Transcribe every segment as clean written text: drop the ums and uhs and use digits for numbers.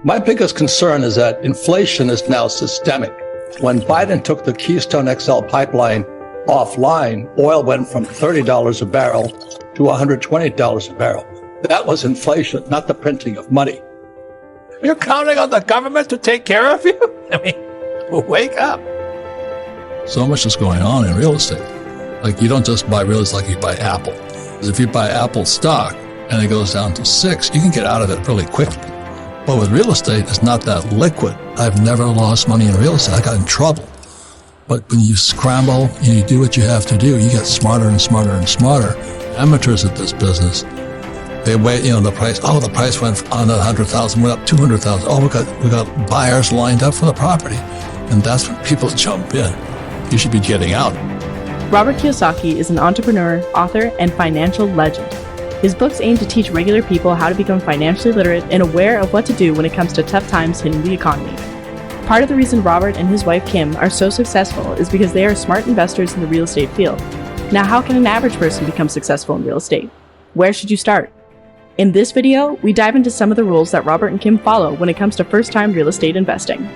My biggest concern is that inflation is now systemic. When Biden took the Keystone XL pipeline offline, oil went from $30 a barrel to $120 a barrel. That was inflation, not the printing of money. You're counting on the government to take care of you? I mean, wake up. So much is going on in real estate. Like, you don't just buy real estate like you buy Apple. Because if you buy Apple stock and it goes down to 6, you can get out of it really quickly. But with real estate, it's not that liquid. I've never lost money in real estate. I got in trouble. But when you scramble and you do what you have to do, you get smarter and smarter and smarter. Amateurs at this business, they wait, the price went on 100,000, went up 200,000. Oh, we got buyers lined up for the property. And that's when people jump in. You should be getting out. Robert Kiyosaki is an entrepreneur, author, and financial legend. His books aim to teach regular people how to become financially literate and aware of what to do when it comes to tough times hitting the economy. Part of the reason Robert and his wife Kim are so successful is because they are smart investors in the real estate field. Now, how can an average person become successful in real estate? Where should you start? In this video, we dive into some of the rules that Robert and Kim follow when it comes to first-time real estate investing.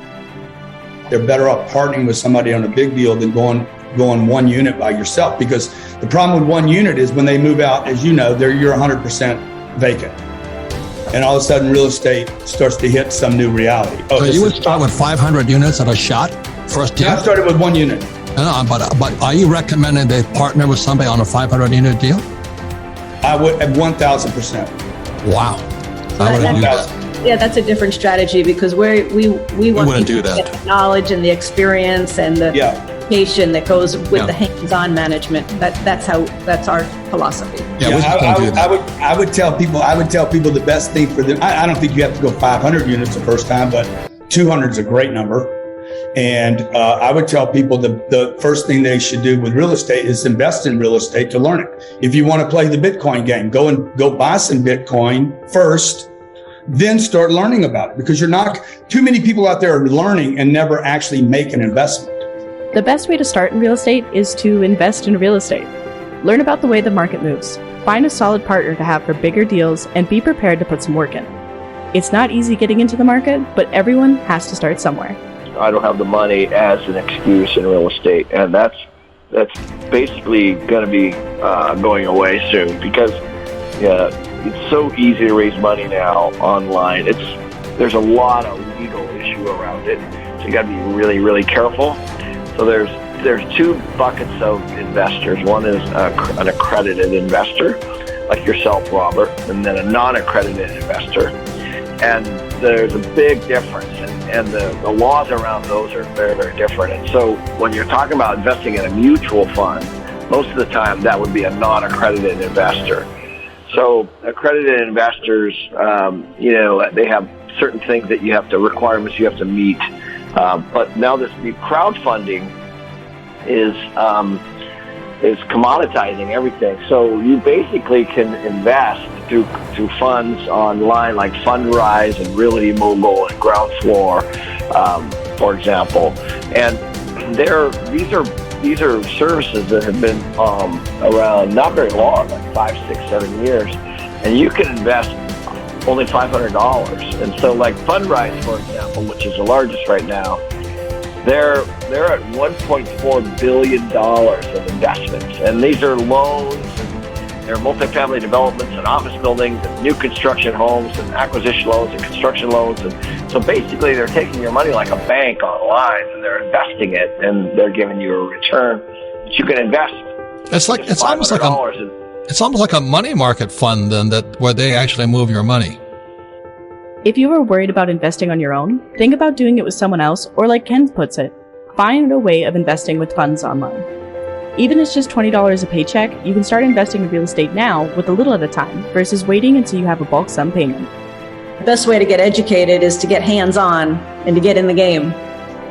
They're better off partnering with somebody on a big deal than going one unit by yourself, because the problem with one unit is when they move out, as you know, you're 100% vacant. And all of a sudden real estate starts to hit some new reality. So you would start with 500 units at a shot, first deal? I started with one unit. No, but are you recommending they partner with somebody on a 500 unit deal? I would at 1,000%. Wow. I wouldn't do that. Yeah, that's a different strategy, because we want do to that. get the knowledge and the experience and the education that goes with the hands-on management. That's our philosophy. I would tell people the best thing for them. I don't think you have to go 500 units the first time, but 200 is a great number. And I would tell people the first thing they should do with real estate is invest in real estate to learn it. If you want to play the Bitcoin game, go buy some Bitcoin first, then start learning about it, because too many people out there are learning and never actually make an investment. The best way to start in real estate is to invest in real estate. Learn about the way the market moves. Find a solid partner to have for bigger deals and be prepared to put some work in. It's not easy getting into the market, but everyone has to start somewhere. I don't have the money as an excuse in real estate, and that's basically going to be going away soon, because it's so easy to raise money now online. There's a lot of legal issue around it, so you got to be really, really careful. So there's two buckets of investors. One is an accredited investor, like yourself, Robert, and then a non-accredited investor. And there's a big difference, and the laws around those are very, very different. And so when you're talking about investing in a mutual fund, most of the time that would be a non-accredited investor. So accredited investors, they have certain things that requirements you have to meet. But now the crowdfunding is commoditizing everything. So you basically can invest through funds online, like Fundrise and Realty Mogul and Ground Floor, for example. And these are services that have been around not very long, like 5, 6, 7 years, and you can invest only $500. And so, like Fundrise, for example, which is the largest right now, they're at $1.4 billion of investments, and these are loans, and they're multifamily developments and office buildings and new construction homes and acquisition loans and construction loans. And so basically they're taking your money like a bank online, and they're investing it, and they're giving you a return that you can invest. It's almost like a money market fund then, where they actually move your money. If you are worried about investing on your own, think about doing it with someone else, or like Ken puts it, find a way of investing with funds online. Even if it's just $20 a paycheck, you can start investing in real estate now with a little at a time versus waiting until you have a bulk sum payment. The best way to get educated is to get hands-on and to get in the game.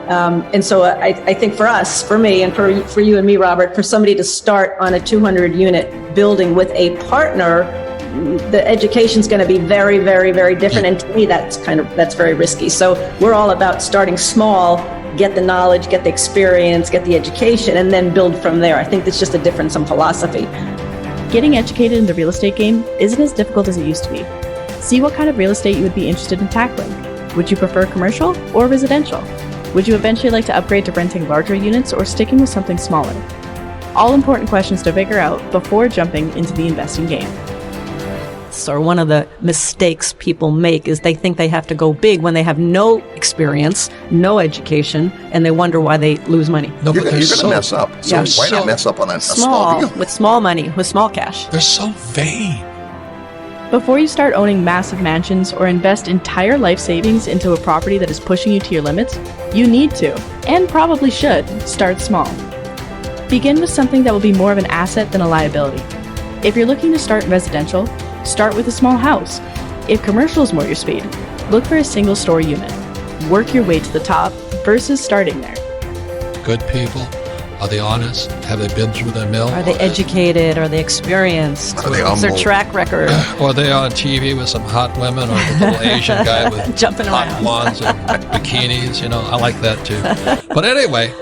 And so I think for me, and for you and me, Robert, for somebody to start on a 200-unit building with a partner, the education's going to be very, very, very different. And to me, that's very risky. So we're all about starting small, get the knowledge, get the experience, get the education, and then build from there. I think it's just a difference in philosophy. Getting educated in the real estate game isn't as difficult as it used to be. See what kind of real estate you would be interested in tackling. Would you prefer commercial or residential? Would you eventually like to upgrade to renting larger units or sticking with something smaller? All important questions to figure out before jumping into the investing game. Or one of the mistakes people make is they think they have to go big when they have no experience, no education, and they wonder why they lose money. No, You're but going they're to mess up. So Yeah, why not mess up on a small deal? with small money, with small cash. they're so vain. Before you start owning massive mansions or invest entire life savings into a property that is pushing you to your limits, you need to, and probably should, start small. Begin with something that will be more of an asset than a liability. If you're looking to start in residential, start with a small house. If commercial is more your speed, look for a single-story unit. Work your way to the top versus starting there. Good people. Are they honest? Have they been through the mill? Are they educated? Are they experienced? Are they What's their humble? track record? Or are they on TV with some hot women, or the little Asian guy with Jumping hot around. blondes and bikinis? You know, I like that too. But anyway,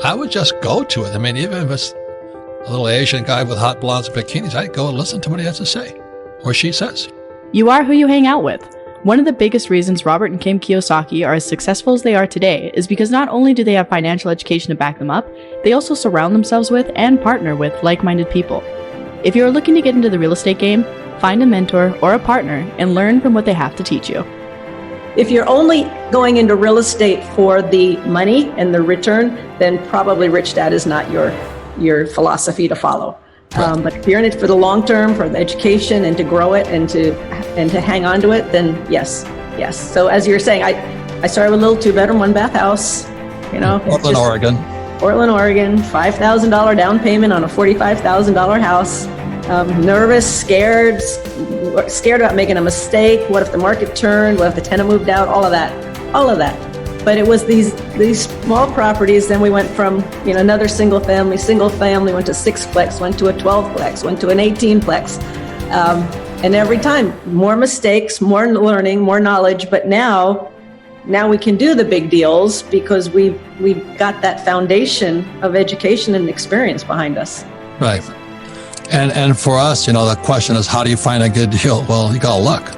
I would just go to it. I mean, even if it's a little Asian guy with hot blondes and bikinis, I'd go and listen to what he has to say, or she says. You are who you hang out with. One of the biggest reasons Robert and Kim Kiyosaki are as successful as they are today is because not only do they have financial education to back them up, they also surround themselves with and partner with like-minded people. If you're looking to get into the real estate game, find a mentor or a partner and learn from what they have to teach you. If you're only going into real estate for the money and the return, then probably Rich Dad is not your philosophy to follow. But if you're in it for the long term, for the education and to grow it and to hang on to it, then yes. So as you're saying, I started with a little 2-bedroom, 1-bath house, you know. Portland, Oregon. Portland, Oregon, $5,000 down payment on a $45,000 house. Nervous, scared about making a mistake. What if the market turned? What if the tenant moved out? All of that. But it was these small properties. Then we went from another single family, went to 6-plex, went to a 12-plex, went to an 18-plex, and every time more mistakes, more learning, more knowledge. But now we can do the big deals because we've got that foundation of education and experience behind us. Right. And for us, the question is, how do you find a good deal? Well, you got to look.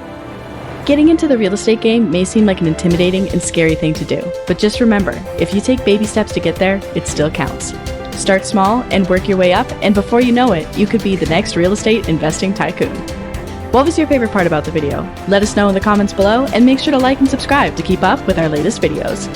Getting into the real estate game may seem like an intimidating and scary thing to do, but just remember, if you take baby steps to get there, it still counts. Start small and work your way up, and before you know it, you could be the next real estate investing tycoon. What was your favorite part about the video? Let us know in the comments below, and make sure to like and subscribe to keep up with our latest videos.